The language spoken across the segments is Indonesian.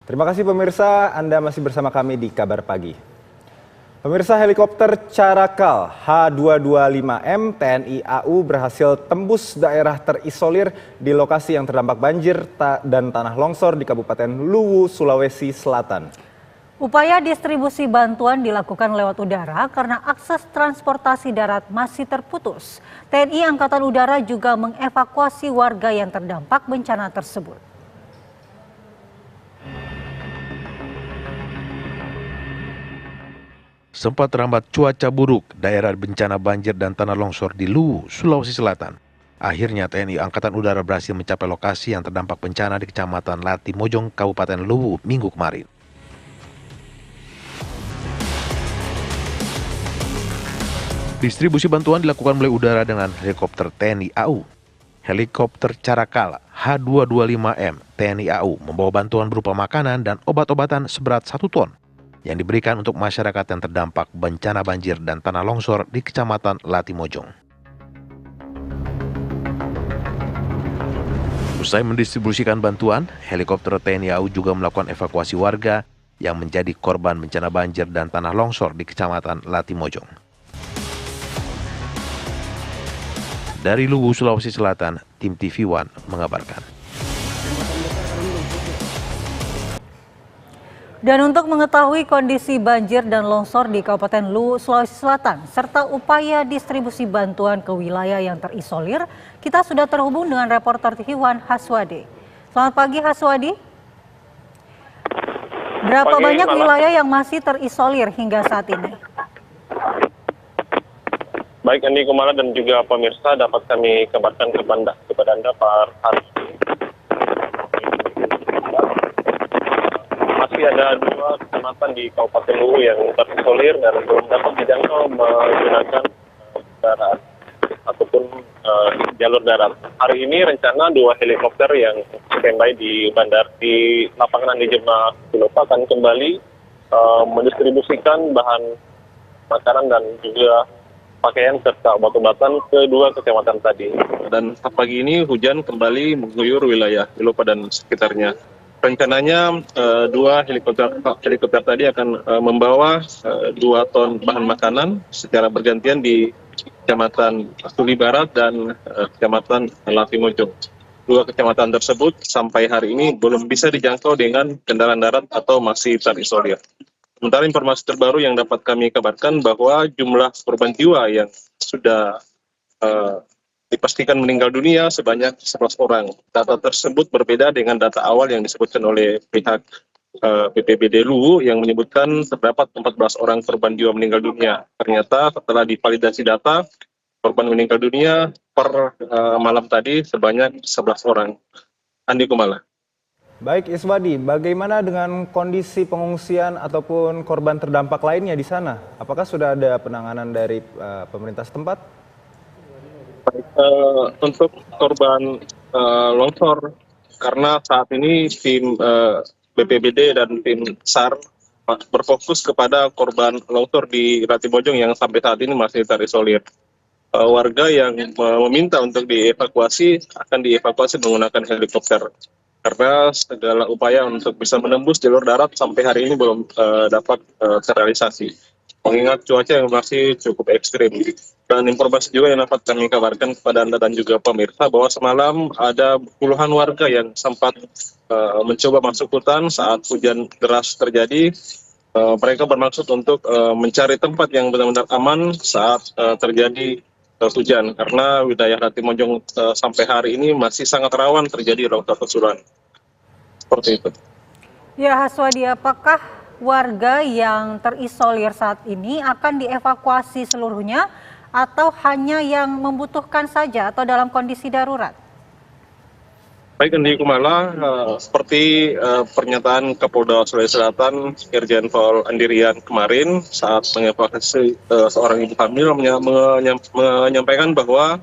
Terima kasih pemirsa, Anda masih bersama kami di Kabar Pagi. Pemirsa, helikopter Caracal H225M TNI AU berhasil tembus daerah terisolir di lokasi yang terdampak banjir dan tanah longsor di Kabupaten Luwu, Sulawesi Selatan. Upaya distribusi bantuan dilakukan lewat udara karena akses transportasi darat masih terputus. TNI Angkatan Udara juga mengevakuasi warga yang terdampak bencana tersebut. Sempat terhambat cuaca buruk, daerah bencana banjir dan tanah longsor di Luwu, Sulawesi Selatan. Akhirnya TNI Angkatan Udara berhasil mencapai lokasi yang terdampak bencana di Kecamatan Latimojong, Kabupaten Luwu, Minggu kemarin. Distribusi bantuan dilakukan melalui udara dengan helikopter TNI AU. Helikopter Caracal H225M TNI AU membawa bantuan berupa makanan dan obat-obatan seberat 1 ton yang diberikan untuk masyarakat yang terdampak bencana banjir dan tanah longsor di Kecamatan Latimojong. Usai mendistribusikan bantuan, helikopter TNI AU juga melakukan evakuasi warga yang menjadi korban bencana banjir dan tanah longsor di Kecamatan Latimojong. Dari Luwu, Sulawesi Selatan, tim TV One mengabarkan. Dan untuk mengetahui kondisi banjir dan longsor di Kabupaten Luwu, Sulawesi Selatan, serta upaya distribusi bantuan ke wilayah yang terisolir, kita sudah terhubung dengan reporter TV One Haswadi. Selamat pagi Haswadi. Berapa banyak wilayah yang masih terisolir hingga saat ini? Baik Andi Kumala dan juga pemirsa, dapat kami kabarkan kepada Anda per hari ini. Masih ada 2 kecamatan di Kabupaten Luwu yang terisolir dan belum dapat dijangkau menggunakan darat ataupun jalur darat. Hari ini rencana 2 helikopter yang standby di lapangan Andi Jema Silopa akan kembali mendistribusikan bahan makanan dan juga pakaian serta obat-obatan ke 2 kecamatan tadi. Dan pagi ini hujan kembali mengguyur wilayah Silopa dan sekitarnya. Rencananya 2 helikopter tadi akan membawa 2 ton bahan makanan secara bergantian di Kecamatan Suli Barat dan Kecamatan Latimojong. 2 kecamatan tersebut sampai hari ini belum bisa dijangkau dengan kendaraan darat atau masih terisolir. Sementara informasi terbaru yang dapat kami kabarkan bahwa jumlah korban jiwa yang sudah dipastikan meninggal dunia sebanyak 11 orang. Data tersebut berbeda dengan data awal yang disebutkan oleh pihak BPBD Luwu yang menyebutkan terdapat 14 orang korban jiwa meninggal dunia. Ternyata setelah divalidasi data, korban meninggal dunia per malam tadi sebanyak 11 orang. Andi Kumala. Baik Iswadi, bagaimana dengan kondisi pengungsian ataupun korban terdampak lainnya di sana? Apakah sudah ada penanganan dari pemerintah setempat? Untuk korban longsor, karena saat ini tim BPBD dan tim SAR berfokus kepada korban longsor di Latimojong yang sampai saat ini masih terisolir. Warga yang meminta untuk dievakuasi akan dievakuasi menggunakan helikopter. Karena segala upaya untuk bisa menembus jalur darat sampai hari ini belum dapat terrealisasi. Mengingat cuaca yang masih cukup ekstrim. Dan informasi juga yang dapat kami kabarkan kepada Anda dan juga pemirsa bahwa semalam ada puluhan warga yang sempat mencoba masuk hutan saat hujan deras terjadi. Mereka bermaksud untuk mencari tempat yang benar-benar aman saat terjadi hujan. Karena wilayah Latimojong sampai hari ini masih sangat rawan terjadi longsor susulan. Seperti itu. Ya Haswadi, apakah warga yang terisolir saat ini akan dievakuasi seluruhnya atau hanya yang membutuhkan saja atau dalam kondisi darurat? Baik Andi Kumala, seperti pernyataan Kapolda Sulawesi Selatan Irjen Pol Andirian kemarin saat mengevakuasi seorang ibu hamil menyampaikan bahwa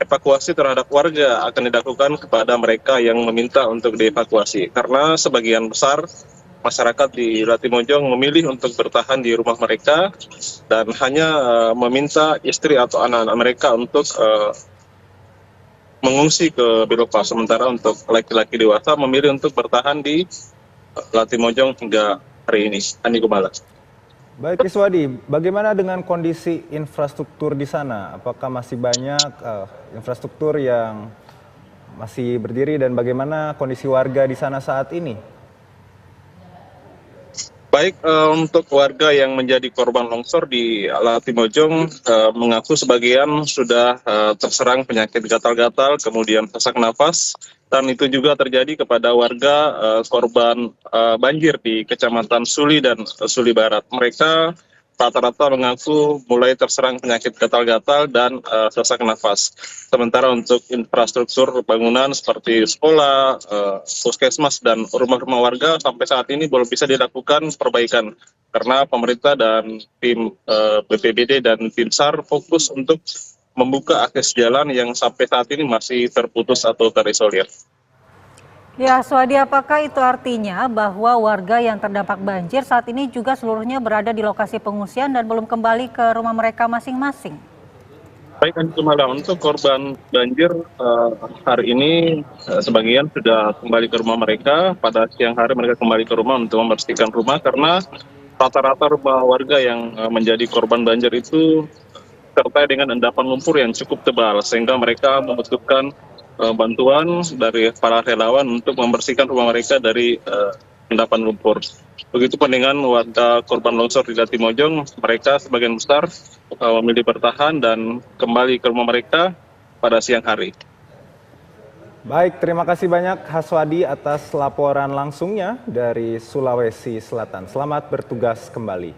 evakuasi terhadap warga akan dilakukan kepada mereka yang meminta untuk dievakuasi karena sebagian besar masyarakat di Latimojong memilih untuk bertahan di rumah mereka dan hanya meminta istri atau anak-anak mereka untuk mengungsi ke Bilopa. Sementara untuk laki-laki dewasa memilih untuk bertahan di Latimojong hingga hari ini. Andi Gumala. Baik Iswadi, bagaimana dengan kondisi infrastruktur di sana? Apakah masih banyak infrastruktur yang masih berdiri dan bagaimana kondisi warga di sana saat ini? Baik, untuk warga yang menjadi korban longsor di Latimojong mengaku sebagian sudah terserang penyakit gatal-gatal, kemudian sesak nafas, dan itu juga terjadi kepada warga korban banjir di Kecamatan Suli dan Suli Barat. Mereka rata-rata mengaku mulai terserang penyakit gatal-gatal dan sesak nafas. Sementara untuk infrastruktur bangunan seperti sekolah, puskesmas, dan rumah-rumah warga sampai saat ini belum bisa dilakukan perbaikan. Karena pemerintah dan tim BPBD dan tim SAR fokus untuk membuka akses jalan yang sampai saat ini masih terputus atau terisolir. Ya, Swadi, apakah itu artinya bahwa warga yang terdampak banjir saat ini juga seluruhnya berada di lokasi pengungsian dan belum kembali ke rumah mereka masing-masing? Baik, untuk korban banjir hari ini sebagian sudah kembali ke rumah mereka. Pada siang hari mereka kembali ke rumah untuk membersihkan rumah karena rata-rata rumah warga yang menjadi korban banjir itu serta dengan endapan lumpur yang cukup tebal sehingga mereka membutuhkan bantuan dari para relawan untuk membersihkan rumah mereka dari endapan lumpur. Begitupun dengan warga korban longsor di Latimojong, mereka sebagian besar memilih bertahan dan kembali ke rumah mereka pada siang hari. Baik, terima kasih banyak Haswadi atas laporan langsungnya dari Sulawesi Selatan. Selamat bertugas kembali.